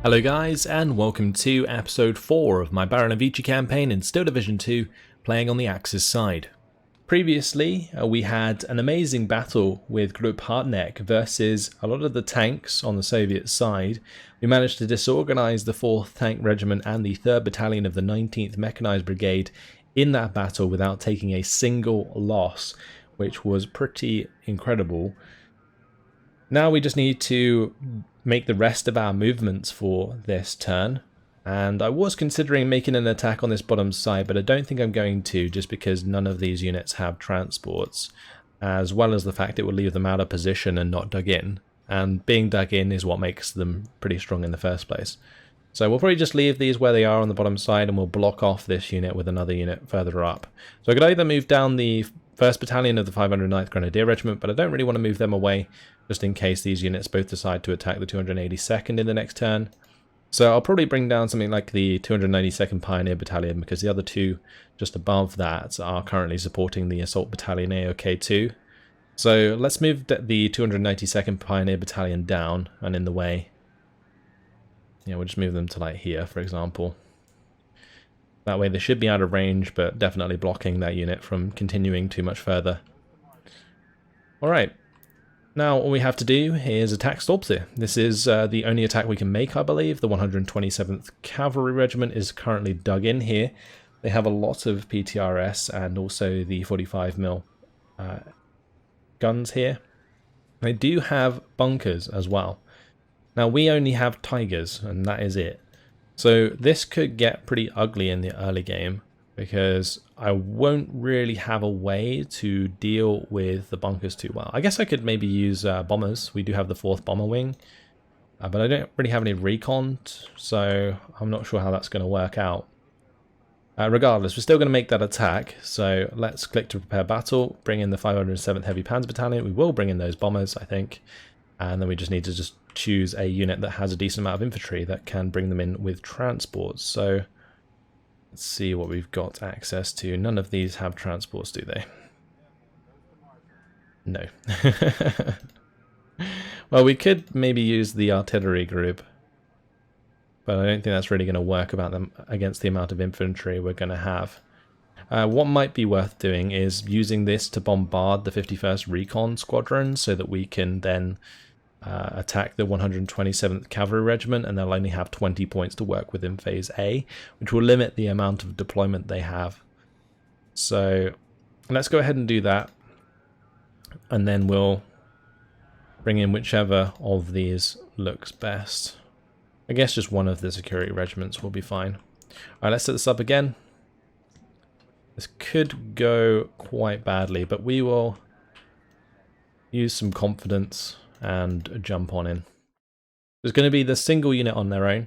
Hello guys, and welcome to episode 4 of my Baranavichy campaign in Steel Division 2, playing on the Axis side. Previously, we had an amazing battle with Group Hartneck versus a lot of the tanks on the Soviet side. We managed to disorganize the 4th Tank Regiment and the 3rd Battalion of the 19th Mechanized Brigade in that battle without taking a single loss, which was pretty incredible. Now we just need to make the rest of our movements for this turn, and I was considering making an attack on this bottom side, but I don't think I'm going to, just because none of these units have transports, as well as the fact it will leave them out of position and not dug in, and being dug in is what makes them pretty strong in the first place. So we'll probably just leave these where they are on the bottom side, and we'll block off this unit with another unit further up. So I could either move down the 1st Battalion of the 509th Grenadier Regiment, but I don't really want to move them away, just in case these units both decide to attack the 282nd in the next turn. So I'll probably bring down something like the 292nd Pioneer Battalion, because the other two just above that are currently supporting the Assault Battalion AOK2. So let's move the 292nd Pioneer Battalion down and in the way. Yeah, we'll just move them to like here, for example. That way they should be out of range, but definitely blocking that unit from continuing too much further. Alright, now all we have to do is attack Kiilstofte. This is the only attack we can make, I believe. The 127th Cavalry Regiment is currently dug in here. They have a lot of PTRS and also the 45mm guns here. They do have bunkers as well. Now we only have Tigers, and that is it. So this could get pretty ugly in the early game, because I won't really have a way to deal with the bunkers too well. I guess I could maybe use bombers. We do have the 4th Bomber Wing, but I don't really have any recon, so I'm not sure how that's going to work out. Regardless, we're still going to make that attack, so let's click to prepare battle, bring in the 507th Heavy Panzer Battalion. We will bring in those bombers, I think, and then we just need to just choose a unit that has a decent amount of infantry that can bring them in with transports. So let's see what we've got access to. None of these have transports, do they? No. Well, we could maybe use the artillery group, but I don't think that's really going to work against the amount of infantry we're going to have. What might be worth doing is using this to bombard the 51st Recon Squadron so that we can then attack the 127th Cavalry Regiment, and they'll only have 20 points to work with in Phase A, which will limit the amount of deployment they have. So let's go ahead and do that, and then we'll bring in whichever of these looks best. I guess just one of the security regiments will be fine. Alright, let's set this up again. This could go quite badly, but we will use some confidence and jump on in. There's going to be the single unit on their own.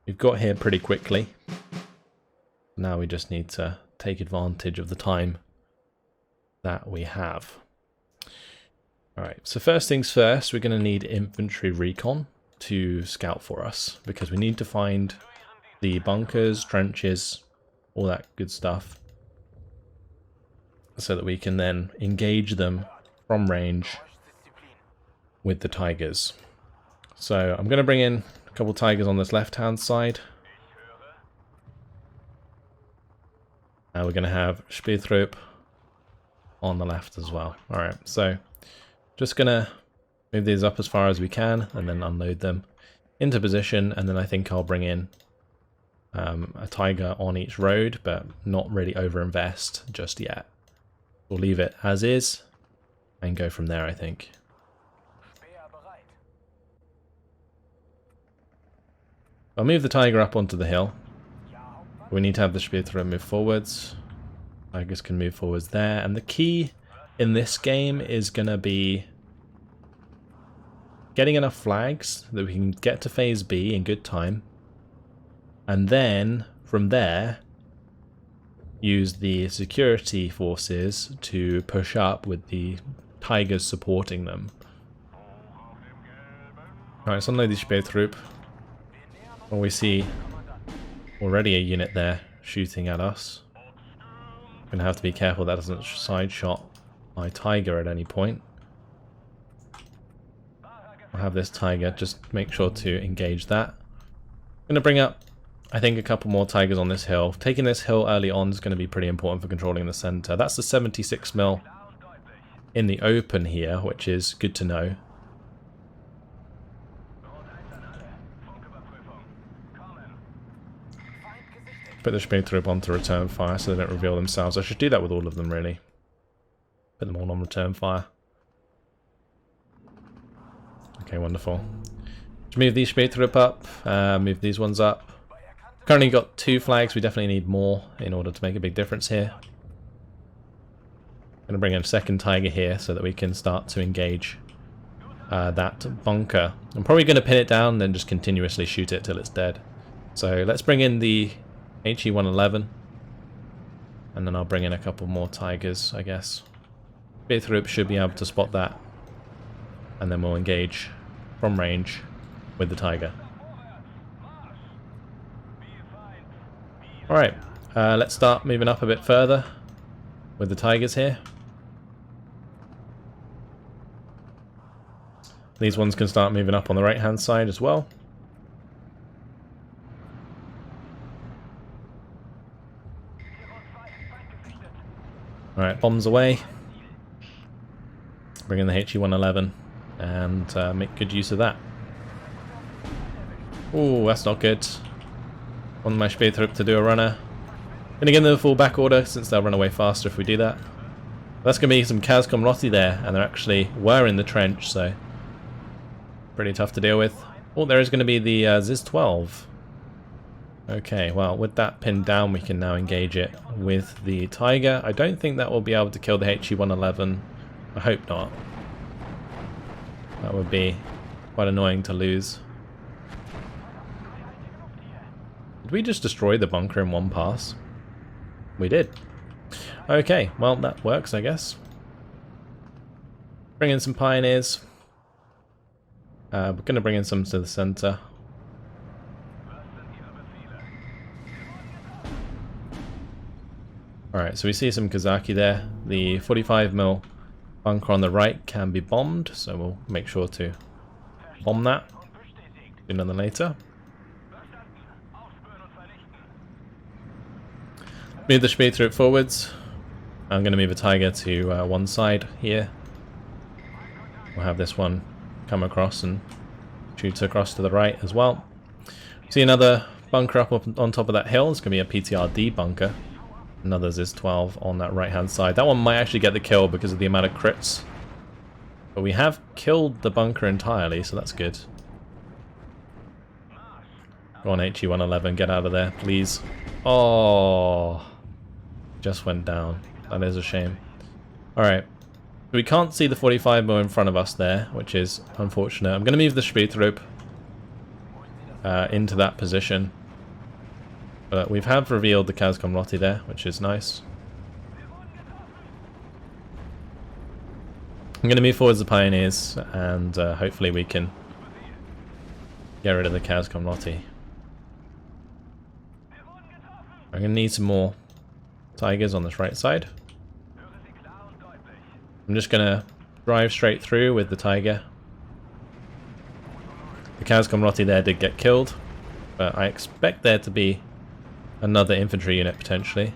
We've got here pretty quickly. Now we just need to take advantage of the time that we have. Alright, so first things first, we're going to need infantry recon to scout for us, because we need to find the bunkers, trenches, all that good stuff, so that we can then engage them from range with the Tigers. So I'm going to bring in a couple of Tigers on this left hand side. And we're going to have Speertrupp on the left as well. Alright, so just going to move these up as far as we can and then unload them into position, and then I think I'll bring in a Tiger on each road, but not really overinvest just yet. We'll leave it as is and go from there, I think. I'll move the Tiger up onto the hill. We need to have the Speertrupp move forwards. Tigers can move forwards there, and the key in this game is going to be getting enough flags that we can get to Phase B in good time, and then from there use the security forces to push up with the Tigers supporting them. Alright, let's unload the Speertrupp. Well, we see already a unit there shooting at us. Gonna have to be careful that doesn't side shot my Tiger at any point. I'll have this Tiger, just make sure to engage that. I'm going to bring up, I think, a couple more Tigers on this hill. Taking this hill early on is going to be pretty important for controlling the center. That's the 76 mil in the open here, which is good to know. Put the Spätrupp onto return fire so they don't reveal themselves. I should do that with all of them, really. Put them all on return fire. Okay, wonderful. Let's move these Spätrupp up, move these ones up. Currently got 2 flags, we definitely need more in order to make a big difference here. I'm going to bring in a second Tiger here so that we can start to engage that bunker. I'm probably going to pin it down and then just continuously shoot it till it's dead. So let's bring in the HE-111, and then I'll bring in a couple more Tigers, I guess. Spätrupp should be able to spot that, and then we'll engage from range with the Tiger. Alright, let's start moving up a bit further with the Tigers here. These ones can start moving up on the right hand side as well. Alright, bombs away. Bring in the HE-111 and make good use of that. Ooh, that's not good. Want my Spätrupp to do a runner. Gonna give them a full back order since they'll run away faster if we do that. That's gonna be some Kazkomlotti there, and they actually were in the trench, so pretty tough to deal with. Oh, there is gonna be the ZIS-12. Okay, well, with that pinned down, we can now engage it with the Tiger. I don't think that will be able to kill the HE-111. I hope not. That would be quite annoying to lose. Did we just destroy the bunker in one pass? We did. Okay, well, that works, I guess. Bring in some Pioneers. We're going to bring in some to the center. Alright, so we see some Kazaki there. The 45mm bunker on the right can be bombed, so we'll make sure to bomb that sooner than later. Move the Spätrupp forwards. I'm going to move a Tiger to one side here. We'll have this one come across and shoot across to the right as well. See another bunker up on top of that hill. It's going to be a PTRD bunker. Another ZIS-12 on that right hand side. That one might actually get the kill because of the amount of crits. But we have killed the bunker entirely, so that's good. Go on, HE-111, get out of there, please. Oh, just went down. That is a shame. Alright. We can't see the 45mm in front of us there, which is unfortunate. I'm going to move the Spätrupp into that position. But we have revealed the Kazkomlotti there, which is nice. I'm going to move forwards the Pioneers, and hopefully we can get rid of the Kazkomlotti. I'm going to need some more Tigers on this right side. I'm just going to drive straight through with the Tiger. The Kazkomlotti there did get killed, but I expect there to be another infantry unit potentially.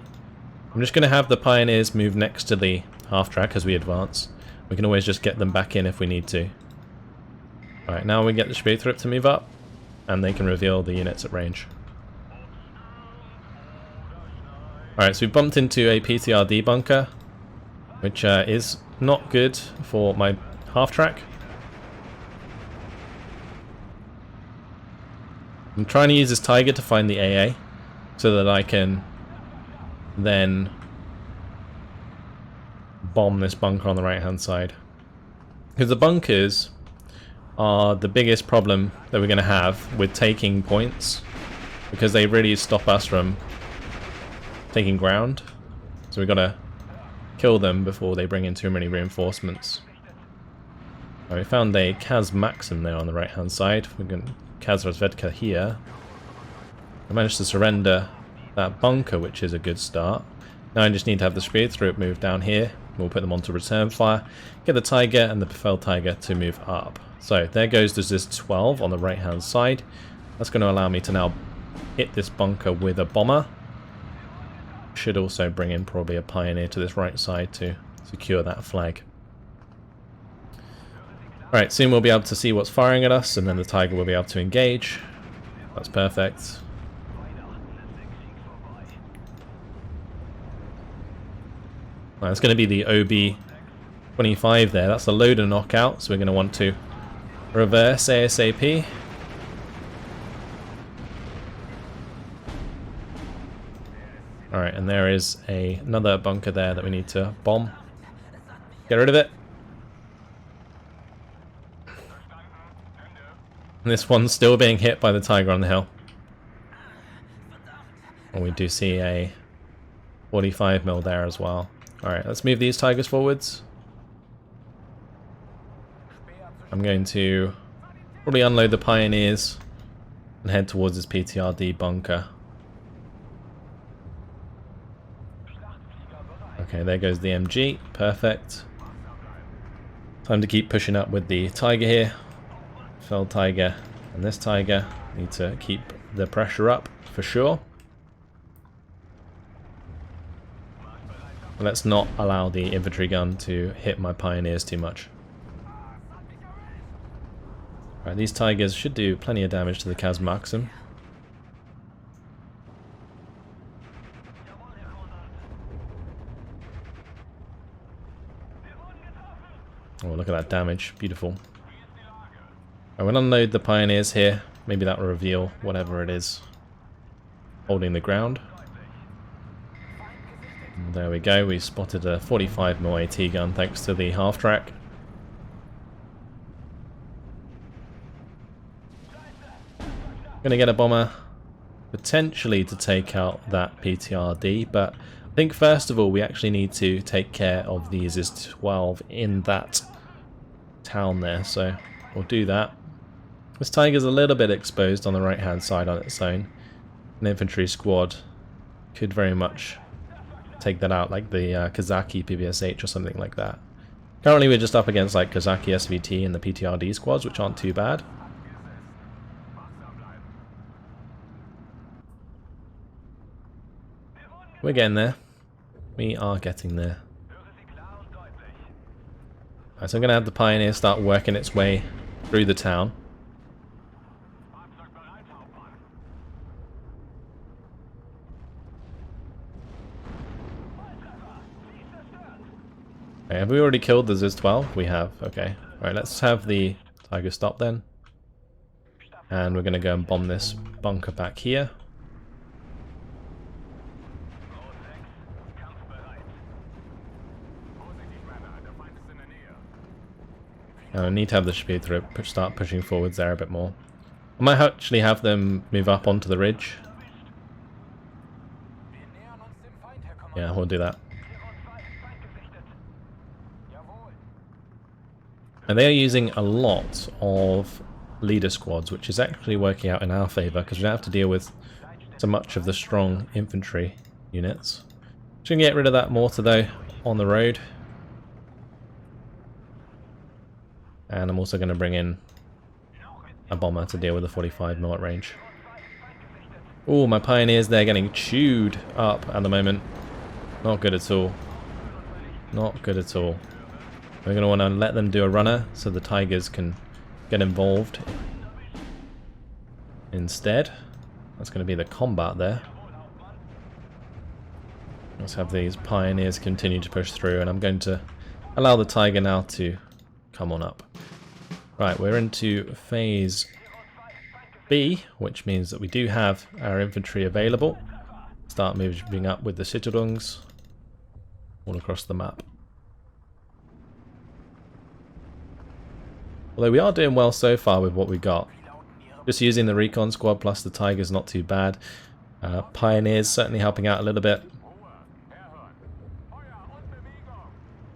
I'm just going to have the Pioneers move next to the half-track as we advance. We can always just get them back in if we need to. Alright, now we get the Spätrupp to move up, and they can reveal the units at range. Alright, so we bumped into a PTRD bunker, which is not good for my half-track. I'm trying to use this Tiger to find the AA, so that I can then bomb this bunker on the right hand side. Because the bunkers are the biggest problem that we're going to have with taking points, because they really stop us from taking ground. So we've got to kill them before they bring in too many reinforcements. Right, we found a Kaz Maxim there on the right hand side. We're going to Kaz Rozvedka here. I managed to surrender that bunker, which is a good start. Now I just need to have the Spätrupp move down here We'll put them onto return fire, get the Tiger and the Befell Tiger to move up. So there goes the ZIS-12 on the right hand side. That's going to allow me to now hit this bunker with a bomber. Should also bring in probably a Pioneer to this right side to secure that flag. Alright, soon we'll be able to see what's firing at us, and then the Tiger will be able to engage. That's perfect. Right, it's going to be the OB-25 there. That's a loader knockout, so we're going to want to reverse ASAP. Alright, and there is another bunker there that we need to bomb. Get rid of it. And this one's still being hit by the Tiger on the hill. And we do see a 45mm there as well. Alright, let's move these Tigers forwards. I'm going to probably unload the Pioneers and head towards this PTRD bunker. Okay, there goes the MG. Perfect. Time to keep pushing up with the Tiger here. Fell Tiger and this Tiger need to keep the pressure up for sure. Let's not allow the infantry gun to hit my Pioneers too much. Right, these Tigers should do plenty of damage to the Cas Maxim. Oh, look at that damage. Beautiful. I will unload the Pioneers here. Maybe that will reveal whatever it is holding the ground. And there we go. We spotted a 45mm AT gun thanks to the half-track. Gonna get a bomber potentially to take out that PTRD, but I think first of all we actually need to take care of the ZIS-12 in that town there, so we'll do that. This Tiger's a little bit exposed on the right hand side on its own. An infantry squad could very much take that out, like the Kazaki PBSH or something like that. Currently we're just up against like Kazaki SVT and the PTRD squads, which aren't too bad. We're getting there. We are getting there. Right, so I'm going to have the Pioneer start working its way through the town. Okay, have we already killed the ZIS-12? We have, okay. Alright, let's have the Tiger stop then. And we're going to go and bomb this bunker back here. I need to have the Speer start pushing forwards there a bit more. I might actually have them move up onto the ridge. Yeah, we'll do that. And they are using a lot of leader squads, which is actually working out in our favour because we don't have to deal with so much of the strong infantry units. Just gonna get rid of that mortar though on the road. And I'm also going to bring in a bomber to deal with the 45mm at range. Oh, my Pioneers there getting chewed up at the moment. Not good at all. Not good at all. We're going to want to let them do a runner so the Tigers can get involved instead. That's going to be the combat there. Let's have these Pioneers continue to push through, and I'm going to allow the Tiger now to come on up. Right, we're into phase B, which means that we do have our infantry available. Start moving up with the Siturungs all across the map. Although we are doing well so far with what we got. Just using the recon squad plus the Tiger's not too bad. Pioneers certainly helping out a little bit.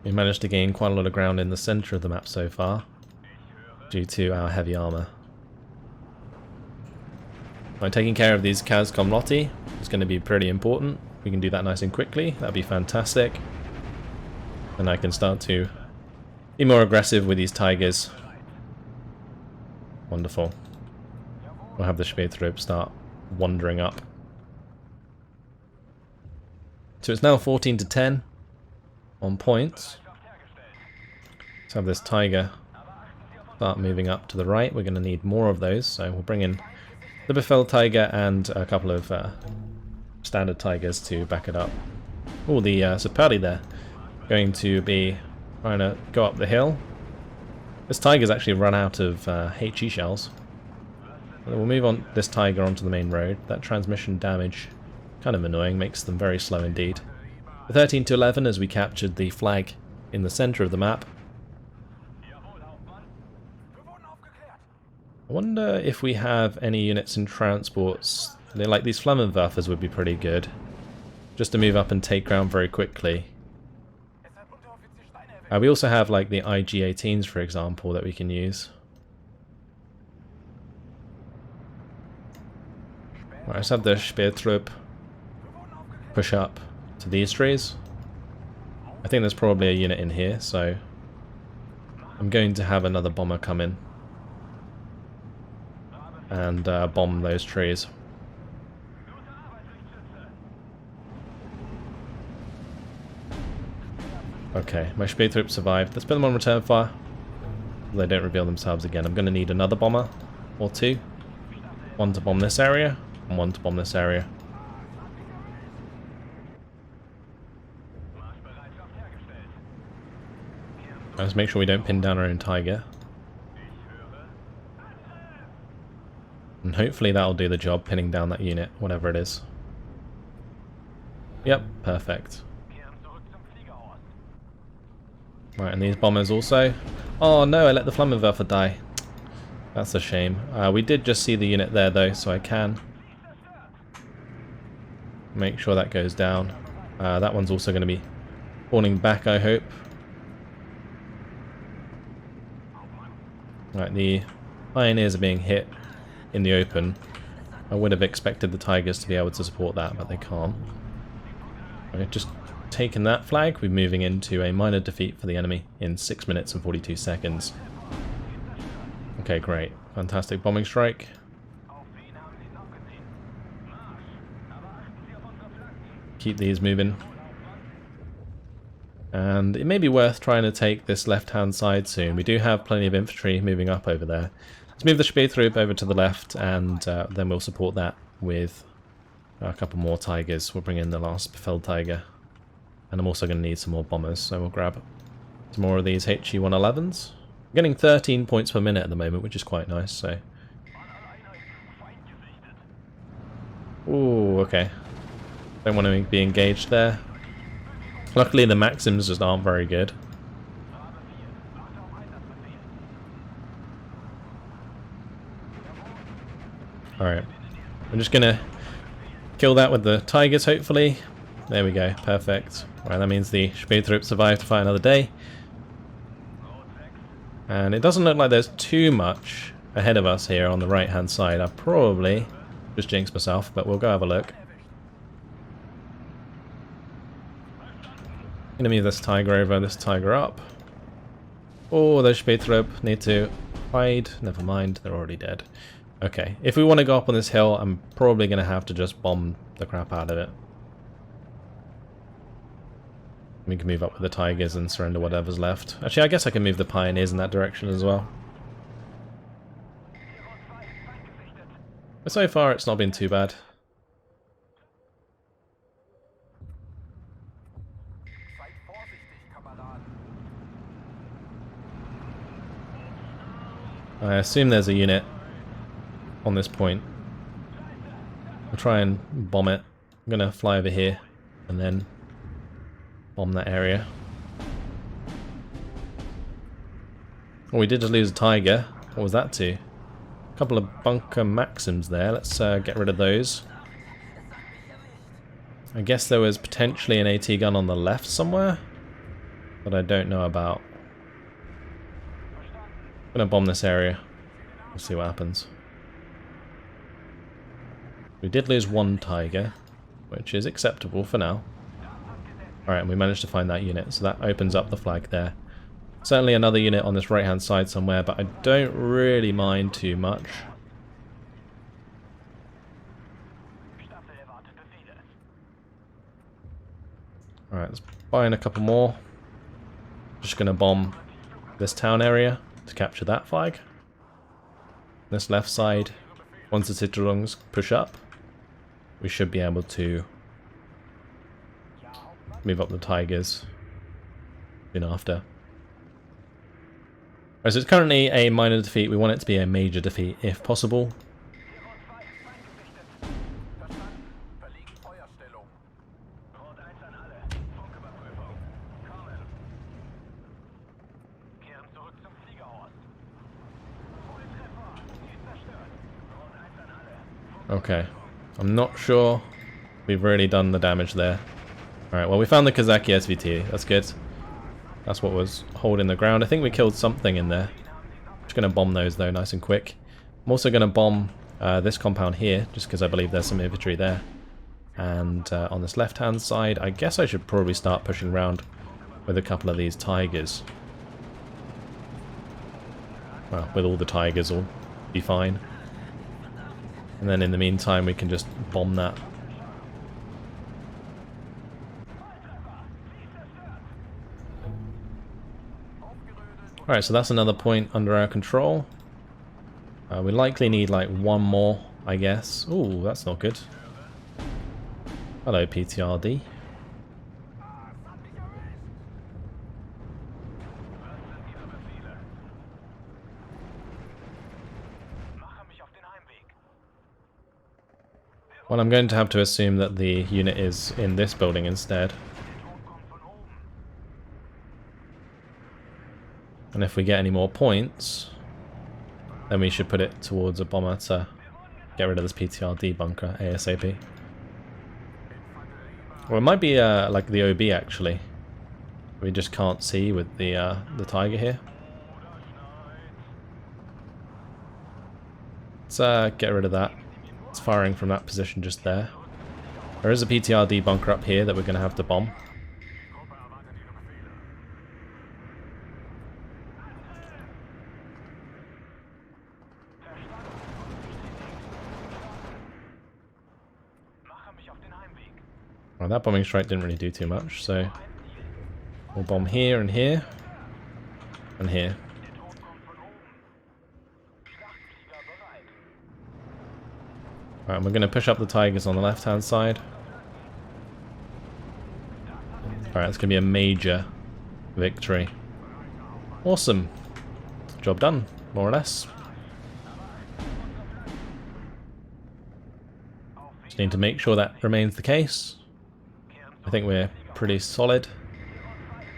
We managed to gain quite a lot of ground in the centre of the map so far, due to our heavy armour. By taking care of these Cas Comlotti is going to be pretty important. We can do that nice and quickly, that'd be fantastic. And I can start to be more aggressive with these Tigers. Wonderful. We'll have the Spätrupp start wandering up. So it's now 14 to 10 on points. Let's have this Tiger start moving up to the right. We're going to need more of those, so we'll bring in the Befehl Tiger and a couple of standard Tigers to back it up. Oh, the Sapari there, going to be trying to go up the hill. This Tiger's actually run out of HE shells. We'll move on this Tiger onto the main road. That transmission damage, kind of annoying, makes them very slow indeed. 13 to 11 as we captured the flag in the center of the map. I wonder if we have any units in transports. Like these Flammenwerfers would be pretty good, just to move up and take ground very quickly. We also have like the IG-18s, for example, that we can use. Right, let's have the Spätrupp push up to these trees. I think there's probably a unit in here, so I'm going to have another bomber come in and bomb those trees. Okay, my Spätrupp survived. Let's put them on return fire. They don't reveal themselves again. I'm going to need another bomber or two. One to bomb this area and one to bomb this area. Let's make sure we don't pin down our own Tiger. And hopefully that'll do the job, pinning down that unit, whatever it is. Yep, perfect. Right, and these bombers also. Oh no, I let the Flammenwerfer die. That's a shame. We did just see the unit there though, so I can make sure that goes down. That one's also going to be falling back, I hope. Right, the Pioneers are being hit in the open. I would have expected the Tigers to be able to support that, but they can't. Right, just taken that flag, we're moving into a minor defeat for the enemy in 6 minutes and 42 seconds. Okay, great. Fantastic bombing strike. Keep these moving. And it may be worth trying to take this left-hand side soon. We do have plenty of infantry moving up over there. Let's move the Spätrupp over to the left, and then we'll support that with a couple more Tigers. We'll bring in the last Befehl Tiger. And I'm also going to need some more bombers, so we'll grab some more of these HE-111s. I'm getting 13 points per minute at the moment, which is quite nice, so... Ooh, okay. Don't want to be engaged there. Luckily the Maxims just aren't very good. Alright. I'm just going to kill that with the Tigers, hopefully. There we go, perfect. Right, that means the Spätrupp survived to fight another day. And it doesn't look like there's too much ahead of us here on the right hand side. I've probably just jinxed myself, but we'll go have a look. I'm gonna move this Tiger over, this Tiger up. Oh, those Spätrupp need to hide. Never mind, they're already dead. Okay, if we want to go up on this hill, I'm probably gonna have to just bomb the crap out of it. We can move up with the Tigers and surrender whatever's left. Actually, I guess I can move the Pioneers in that direction as well. But so far, it's not been too bad. I assume there's a unit on this point. I'll try and bomb it. I'm going to fly over here and then bomb that area. Oh, we did just lose a Tiger. What was that to? A couple of bunker Maxims there. Let's get rid of those. I guess there was potentially an AT gun on the left somewhere, but I don't know about. I'm gonna bomb this area. We'll see what happens. We did lose one Tiger, which is acceptable for now. Alright, and we managed to find that unit, so that opens up the flag there. Certainly another unit on this right-hand side somewhere, but I don't really mind too much. Alright, let's buy in a couple more. Just going to bomb this town area to capture that flag. This left side, once the Citadels push up, we should be able to move up the Tigers soon after. Right, so it's currently a minor defeat. We want it to be a major defeat if possible. Okay, I'm not sure we've really done the damage there. Alright, well we found the Kazaki SVT, that's good. That's what was holding the ground. I think we killed something in there. Just going to bomb those though, nice and quick. I'm also going to bomb this compound here, just because I believe there's some infantry there. And on this left hand side, I guess I should probably start pushing around with a couple of these Tigers. Well, with all the Tigers will be fine. And then in the meantime we can just bomb that. Alright, so that's another point under our control. We likely need like one more, I guess. Ooh, that's not good. Hello, PTRD. Well, I'm going to have to assume that the unit is in this building instead. And if we get any more points, then we should put it towards a bomber to get rid of this PTRD bunker ASAP. Well, it might be like the OB actually. We just can't see with the Tiger here. Let's get rid of that. It's firing from that position just there. There is a PTRD bunker up here that we're going to have to bomb. Well, that bombing strike didn't really do too much, so we'll bomb here and here and here. Alright, we're going to push up the Tigers on the left hand side. Alright, it's going to be a major victory. Awesome. Job done, more or less. Just need to make sure that remains the case. I think we're pretty solid.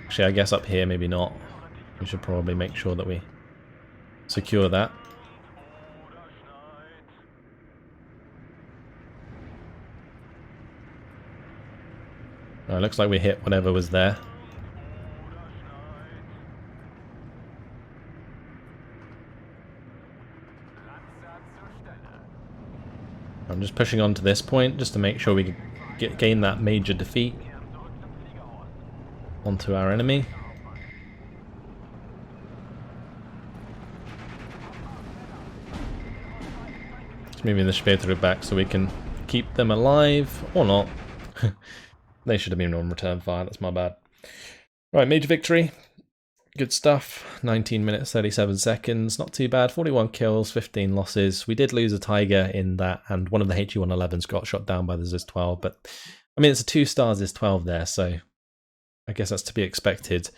Actually, I guess up here maybe not. We should probably make sure that we secure that. Oh, it looks like we hit whatever was there. I'm just pushing on to this point just to make sure we gain that major defeat onto our enemy. Just moving the Speertrupp back so we can keep them alive, or not. They should have been on return fire, that's my bad. Right, major victory. Good stuff. 19 minutes, 37 seconds. Not too bad. 41 kills, 15 losses. We did lose a Tiger in that, and one of the HE-111s got shot down by the ZIS-12. But, I mean, it's a 2-star ZIS-12 there, so I guess that's to be expected.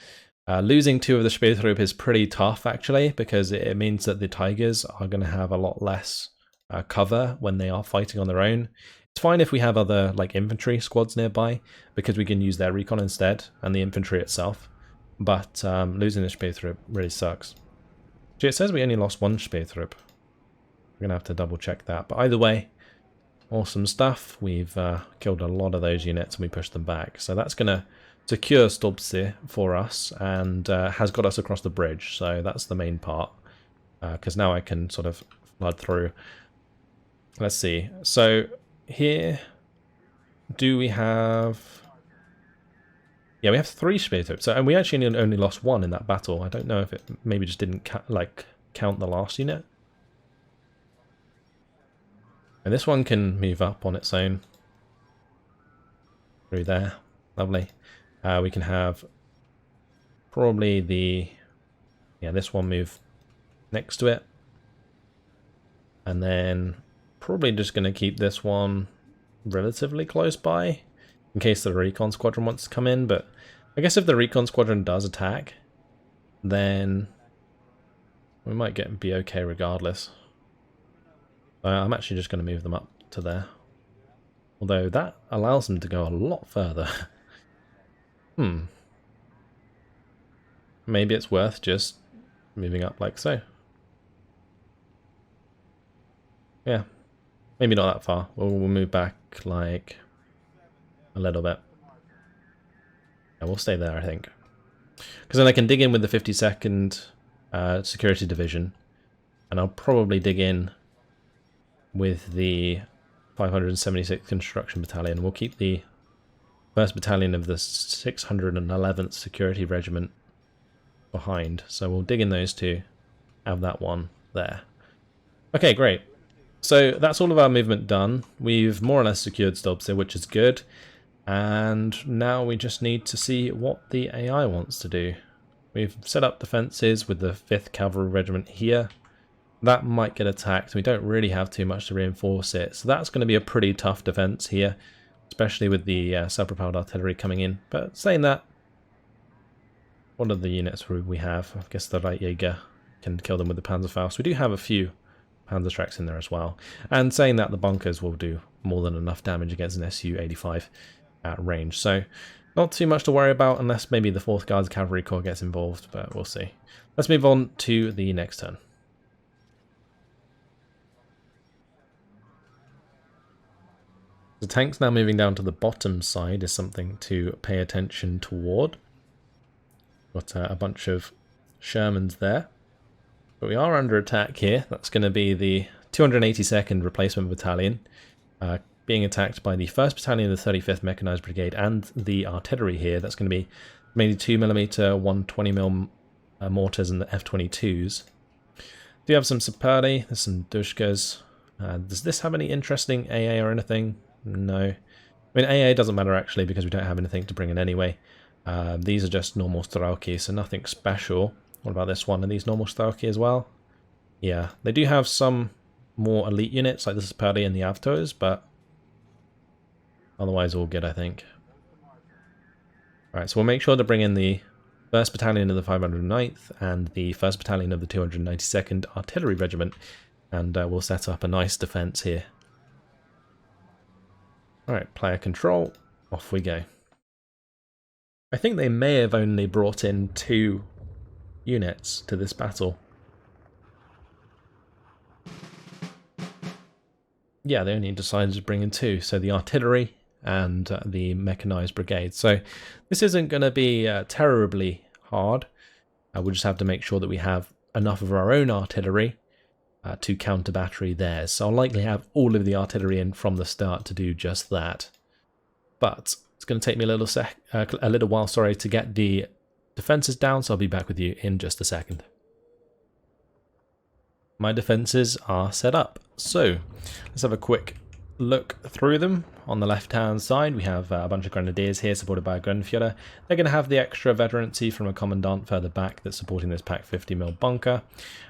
Losing 2 of the Speertrupp is pretty tough, actually, because it means that the Tigers are going to have a lot less cover when they are fighting on their own. It's fine if we have other like infantry squads nearby, because we can use their recon instead, and the infantry itself. But losing the Speertrupp really sucks. Gee, it says we only lost 1 Speertrupp. We're going to have to double check that. But either way, awesome stuff. We've killed a lot of those units and we pushed them back. So that's going to secure Stobse for us, and has got us across the bridge. So that's the main part. Because now I can sort of flood through. Let's see. So here, do we have... Yeah, we have 3 Speartips, so, and we actually only lost 1 in that battle. I don't know if it maybe just didn't count the last unit. And this one can move up on its own. Through there. Lovely. We can have probably this one move next to it. And then probably just going to keep this one relatively close by in case the recon squadron wants to come in. But I guess if the recon squadron does attack, then we might be okay regardless. I'm actually just going to move them up to there. Although that allows them to go a lot further. Maybe it's worth just moving up like so. Yeah. Maybe not that far. We'll move back like a little bit. Yeah, we'll stay there, I think. Because then I can dig in with the 52nd Security Division. And I'll probably dig in with the 576th Construction Battalion. We'll keep the 1st Battalion of the 611th Security Regiment behind. So we'll dig in those two, have that one there. Okay, great. So that's all of our movement done. We've more or less secured Stolpce, which is good. And now we just need to see what the AI wants to do. We've set up defences with the 5th Cavalry Regiment here. That might get attacked. We don't really have too much to reinforce it. So that's going to be a pretty tough defense here, especially with the self-propelled artillery coming in. But saying that, what are the units we have? I guess the Leitjäger can kill them with the Panzerfaust. We do have a few Panzerschrecks in there as well. And saying that, the bunkers will do more than enough damage against an Su-85 at range. So not too much to worry about unless maybe the 4th Guards Cavalry Corps gets involved, but we'll see. Let's move on to the next turn. The tanks now moving down to the bottom side is something to pay attention toward. Got a bunch of Shermans there. But we are under attack here. That's going to be the 282nd Replacement Battalion being attacked by the 1st Battalion of the 35th Mechanized Brigade and the artillery here. That's going to be mainly 2mm, 120mm mortars and the F-22s. Do you have some Saperli? There's some Dushkas. Does this have any interesting AA or anything? No. I mean, AA doesn't matter actually because we don't have anything to bring in anyway. These are just normal Strelki, so nothing special. What about this one? Are these normal Strelki as well? Yeah, they do have some more elite units like the Saperli and the Avtos, but otherwise all good, I think. Alright, so we'll make sure to bring in the 1st Battalion of the 509th and the 1st Battalion of the 292nd Artillery Regiment, and we'll set up a nice defense here. Alright, player control, off we go. I think they may have only brought in 2 units to this battle. Yeah, they only decided to bring in 2, so the artillery and the mechanized brigade. So this isn't going to be terribly hard. We'll just have to make sure that we have enough of our own artillery to counter battery theirs. So I'll likely have all of the artillery in from the start to do just that. But it's going to take me a little while, sorry, to get the defenses down, so I'll be back with you in just a second. My defenses are set up. So let's have a quick look through them. On the left hand side we have a bunch of grenadiers here supported by a Grenadier. They're going to have the extra veterancy from a commandant further back that's supporting this Pak 50mm bunker.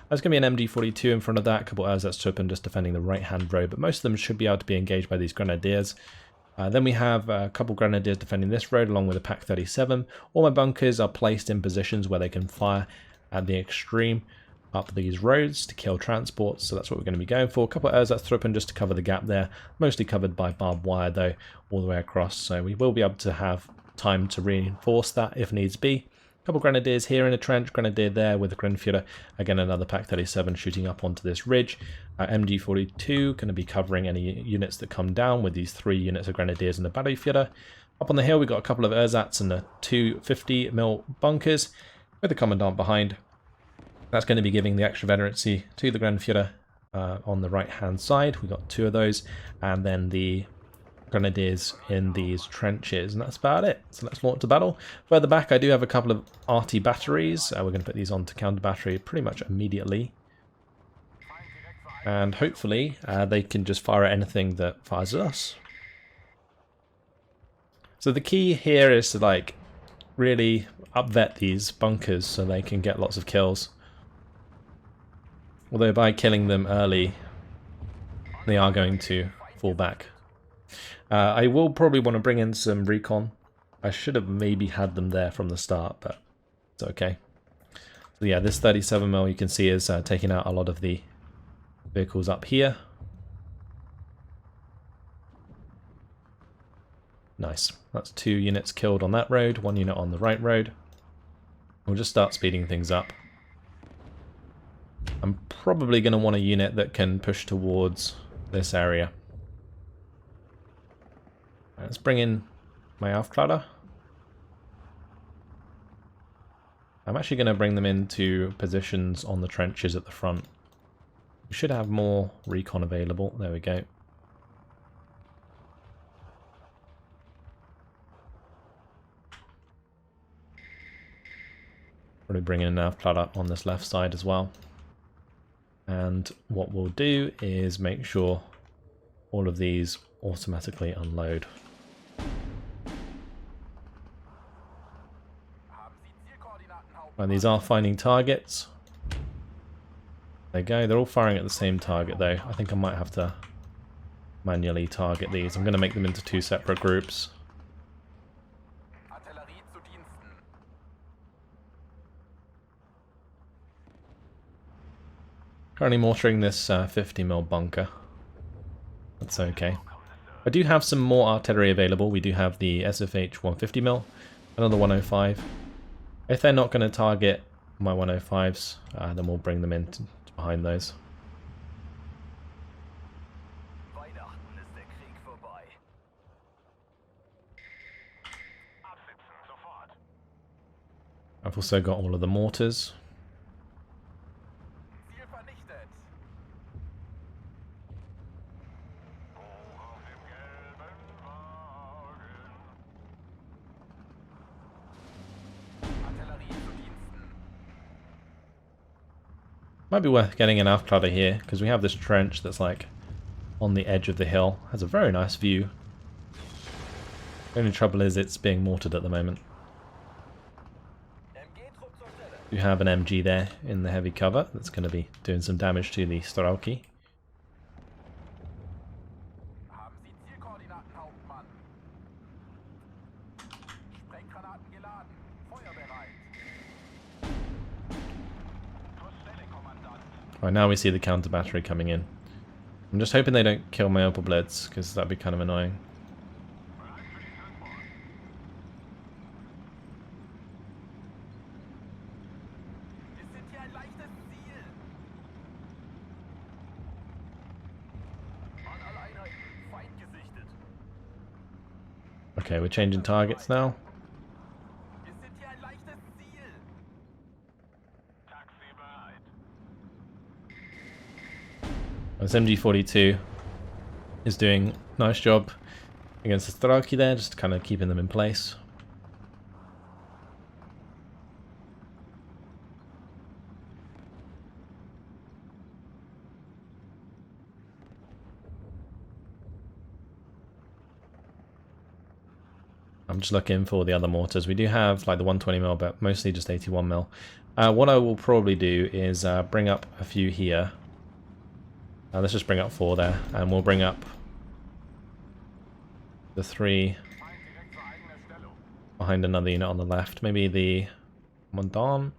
There's going to be an MG42 in front of that, a couple of Ersatz just defending the right hand road, but most of them should be able to be engaged by these grenadiers. Then we have a couple grenadiers defending this road along with a Pak 37. All my bunkers are placed in positions where they can fire at the extreme up these roads to kill transports, so that's what we're going to be going for. A couple of Ersatz just to cover the gap there, mostly covered by barbed wire though, all the way across, so we will be able to have time to reinforce that if needs be. A couple of grenadiers here in a trench, grenadier there with a Grenadier, again another Pak 37 shooting up onto this ridge. MG42 going to be covering any units that come down with these 3 units of grenadiers and a Battlefielder. Up on the hill we've got a couple of Ersatz and the 2 50mm bunkers with the commandant behind. That's going to be giving the extra veterancy to the Grenadier on the right hand side. We've got 2 of those, and then the grenadiers in these trenches, and that's about it. So let's launch the battle. Further back, I do have a couple of arty batteries. We're going to put these on to counter battery pretty much immediately. And hopefully they can just fire at anything that fires at us. So the key here is to like really upvet these bunkers so they can get lots of kills. Although by killing them early, they are going to fall back. I will probably want to bring in some recon. I should have maybe had them there from the start, but it's okay. So yeah, this 37mm you can see is taking out a lot of the vehicles up here. Nice. That's 2 units killed on that road, 1 unit on the right road. We'll just start speeding things up. I'm probably going to want a unit that can push towards this area. Let's bring in my Aufklärer. I'm actually going to bring them into positions on the trenches at the front. We should have more recon available. There we go. Probably bring in an Aufklärer on this left side as well. And what we'll do is make sure all of these automatically unload. And these are finding targets. There you go, they're all firing at the same target though. I think I might have to manually target these. I'm going to make them into 2 separate groups. Currently mortaring this 50mm bunker. That's okay. I do have some more artillery available. We do have the SFH 150mm, another 105. If they're not going to target my 105s, then we'll bring them in behind those. I've also got all of the mortars. Might be worth getting an Aufklärer here, because we have this trench that's like on the edge of the hill. Has a very nice view. The only trouble is it's being mortared at the moment. You have an MG there in the heavy cover that's going to be doing some damage to the Strałki. Right, now we see the counter battery coming in. I'm just hoping they don't kill my Opel Blitz, because that'd be kind of annoying. Okay, we're changing targets now. This MG42 is doing a nice job against the Strałki there, just kind of keeping them in place. I'm just looking for the other mortars. We do have like the 120mm, but mostly just 81mm. What I will probably do is bring up a few here. Let's just bring up 4 there, and we'll bring up the 3 behind another unit on the left. Maybe the Mondon.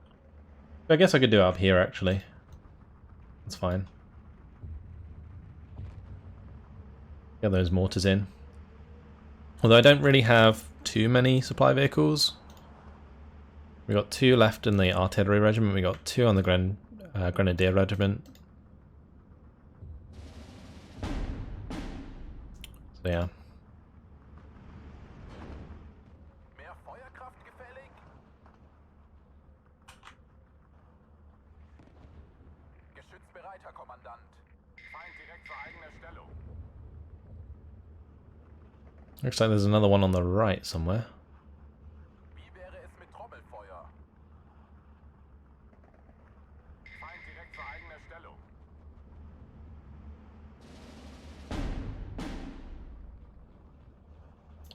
I guess I could do it up here actually. That's fine. Get those mortars in. Although I don't really have too many supply vehicles. We got 2 left in the artillery regiment. We got 2 on the grenadier regiment. So yeah. Looks like there's another one on the right somewhere.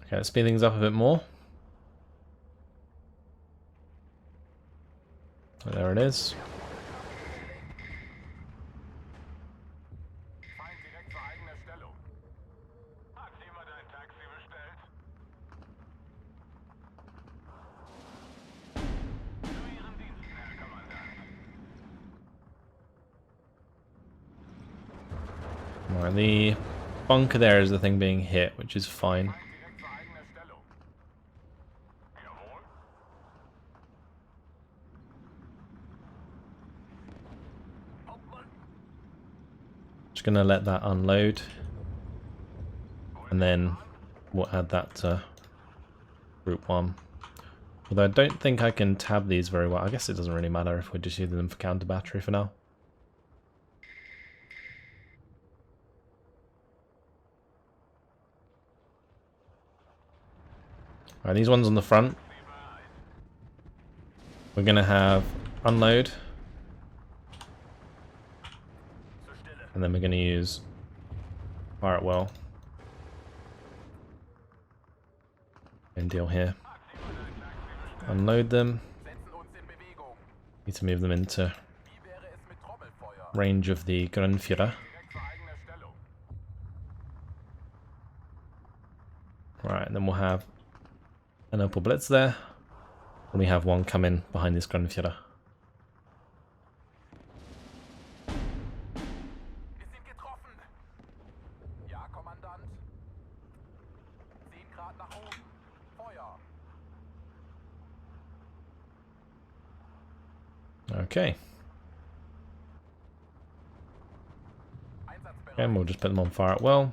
Okay, let's speed things up a bit more. Oh, there it is. Right, the bunker there is the thing being hit, which is fine. Just gonna let that unload, and then we'll add that to group 1. Although I don't think I can tab these very well. I guess it doesn't really matter if we're just using them for counter battery for now. Alright, these ones on the front, we're gonna have unload, and then we're gonna use fire it well. And deal here. Unload them. Need to move them into range of the Grunführer. Right, and then we'll have an Opel Blitz there. And we have one coming behind this Grunführer. Okay. And we'll just put them on fire at well.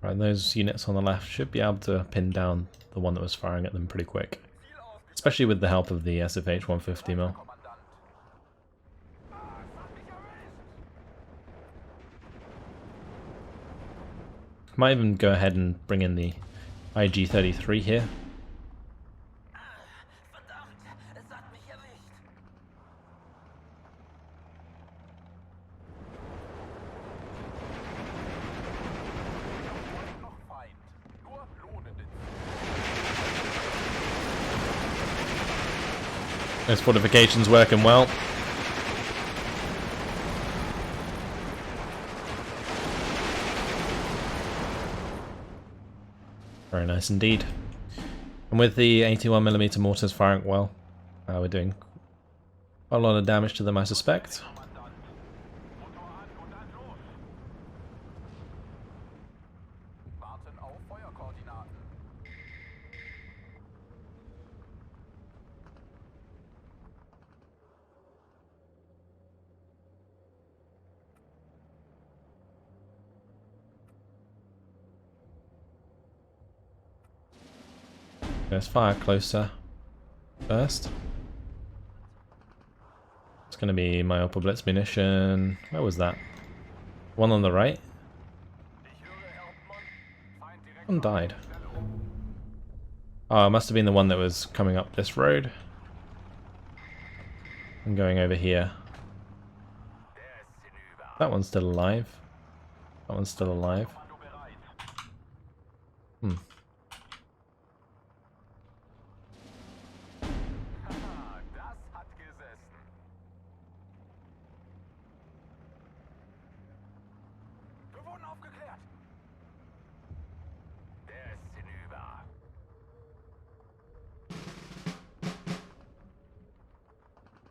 Right, those units on the left should be able to pin down the one that was firing at them pretty quick. Especially with the help of the SFH 150mm. Might even go ahead and bring in the IG-33 here. Those fortifications working well. Very nice indeed. And with the 81mm mortars firing well, we're doing a lot of damage to them, I suspect. Let's fire closer first. It's going to be my Opel Blitz munition. Where was that? One on the right. One died. Oh, it must have been the one that was coming up this road. I'm going over here. That one's still alive. That one's still alive. Hmm.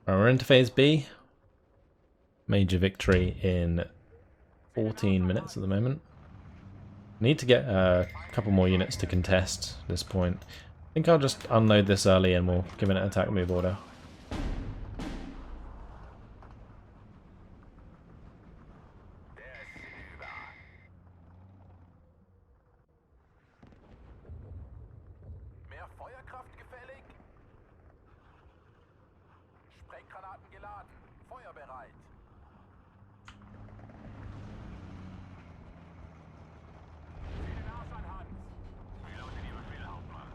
We're into phase B. Major victory in 14 minutes at the moment. Need to get a couple more units to contest at this point. I think I'll just unload this early and we'll give it an attack move order.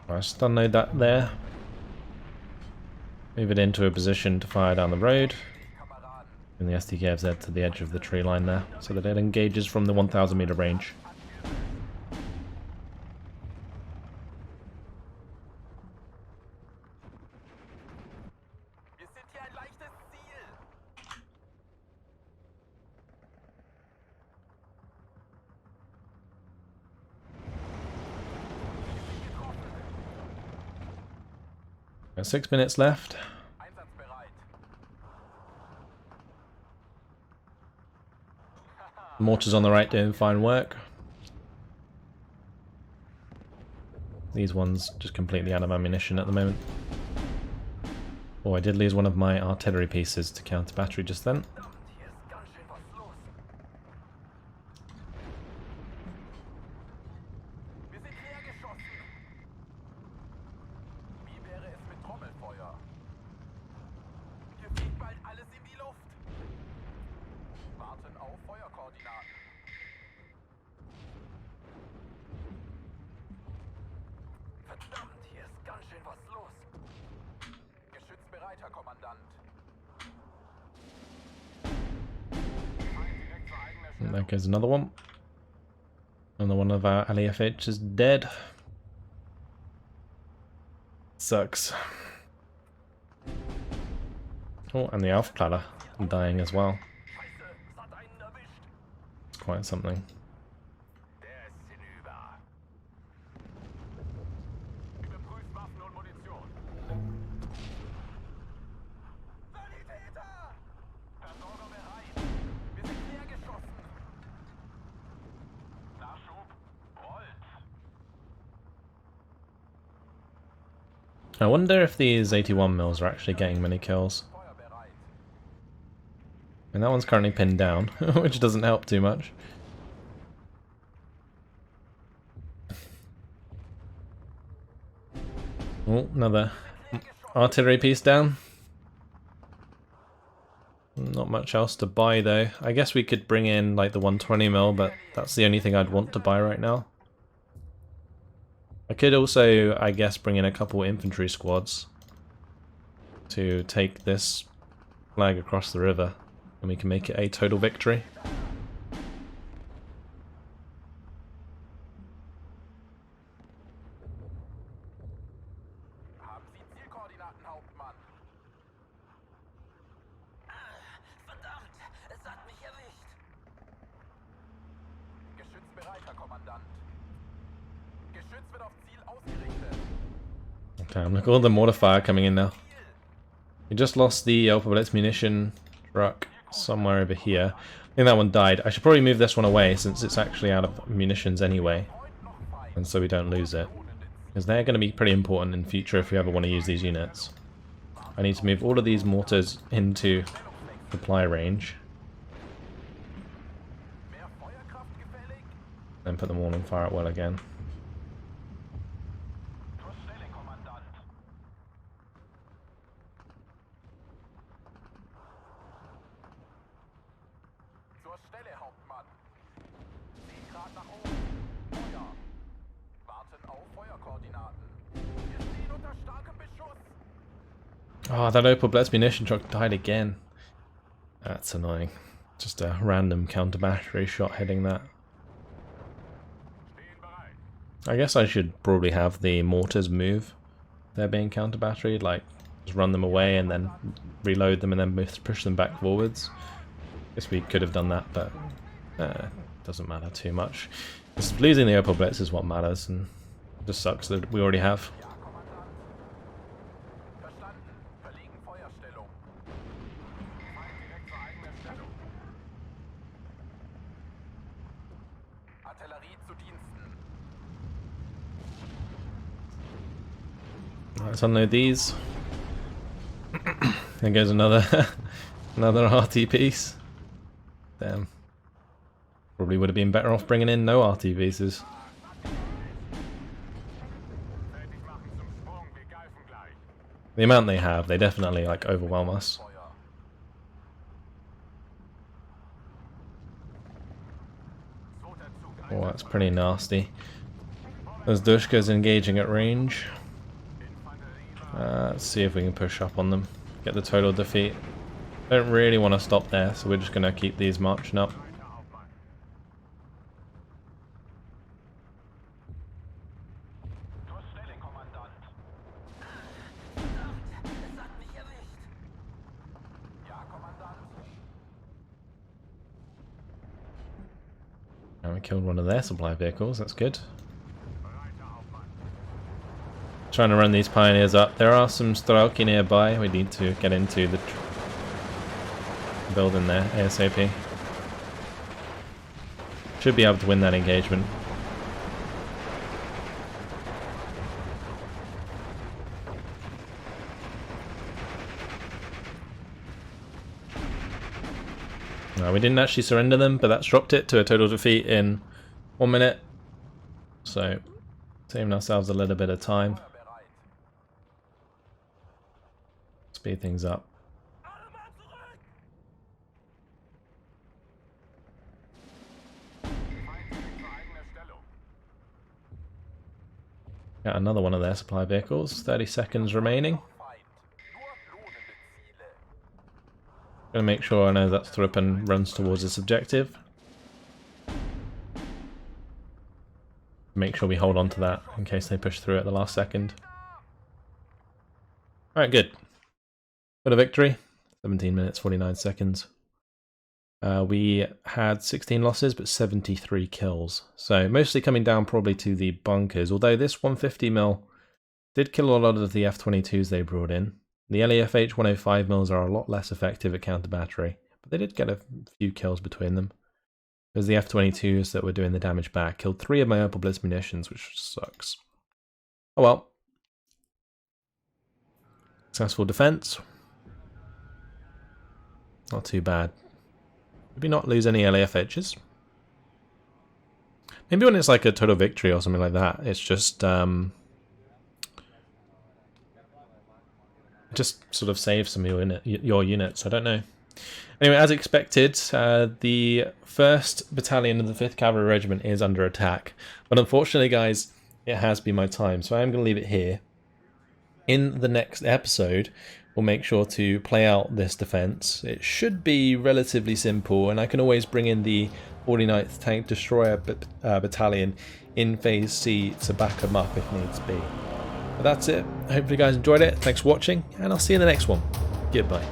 I'll just unload that there. Move it into a position to fire down the road. And the SDKFZ to the edge of the tree line there, so that it engages from the 1000 meter range. Got 6 minutes left. Mortars on the right doing fine work. These ones just completely out of ammunition at the moment. Oh, I did lose one of my artillery pieces to counter battery just then. And there goes another one. Another one of our LEFH is dead. Sucks. Oh, and the Aufklärer dying as well. It's quite something. I wonder if these 81 mils are actually getting many kills. And that one's currently pinned down, which doesn't help too much. Oh, another artillery piece down. Not much else to buy though. I guess we could bring in like the 120 mil, but that's the only thing I'd want to buy right now. I could also, I guess, bring in a couple infantry squads to take this flag across the river, and we can make it a total victory. Damn, look at all the mortar fire coming in now. We just lost the Blitz munition truck somewhere over here. I think that one died. I should probably move this one away since it's actually out of munitions anyway. And so we don't lose it. Because they're going to be pretty important in future if we ever want to use these units. I need to move all of these mortars into supply range. Then put them all on fire at will again. Oh, that Opel Blitz munition truck died again. That's annoying. Just a random counter battery shot hitting that. I guess I should probably have the mortars move. They're being counter batteried, like just run them away and then reload them and then push them back forwards. Guess we could have done that, but doesn't matter too much. Just losing the Opel Blitz is what matters, and it just sucks that we already have. Let's unload these. There goes another another RT piece. Damn. Probably would have been better off bringing in no RT pieces. The amount they have, they definitely like overwhelm us. Oh, that's pretty nasty. Those Dushkas engaging at range. Let's see if we can push up on them. Get the total defeat. Don't really want to stop there, so we're just going to keep these marching up. And we killed one of their supply vehicles, that's good. Trying to run these pioneers up. There are some Strelki nearby. We need to get into the building there ASAP. Should be able to win that engagement. No, we didn't actually surrender them, but that's dropped it to a total defeat in 1 minute. So, saving ourselves a little bit of time. Speed things up. Got another one of their supply vehicles. 30 seconds remaining. Gonna make sure I know that Thruppen runs towards this objective. Make sure we hold on to that in case they push through at the last second. Alright, good. Got a victory. 17 minutes, 49 seconds. We had 16 losses, but 73 kills. So mostly coming down probably to the bunkers, although this 150mm did kill a lot of the F-22s they brought in. The LEFH 105mm are a lot less effective at counter battery, but they did get a few kills between them. It was the F-22s that were doing the damage back. Killed 3 of my Opel Blitz munitions, which sucks. Oh well. Successful defense. Not too bad. Did we not lose any LAFHs? Maybe when it's like a total victory or something like that, it's just sort of saves some of your units. I don't know. Anyway, as expected, the 1st Battalion of the 5th Cavalry Regiment is under attack. But unfortunately, guys, it has been my time, so I am going to leave it here. In the next episode, we'll make sure to play out this defense. It should be relatively simple, and I can always bring in the 49th Tank Destroyer Battalion in Phase C to back them up if needs be. But that's it. I hope you guys enjoyed it. Thanks for watching, and I'll see you in the next one. Goodbye.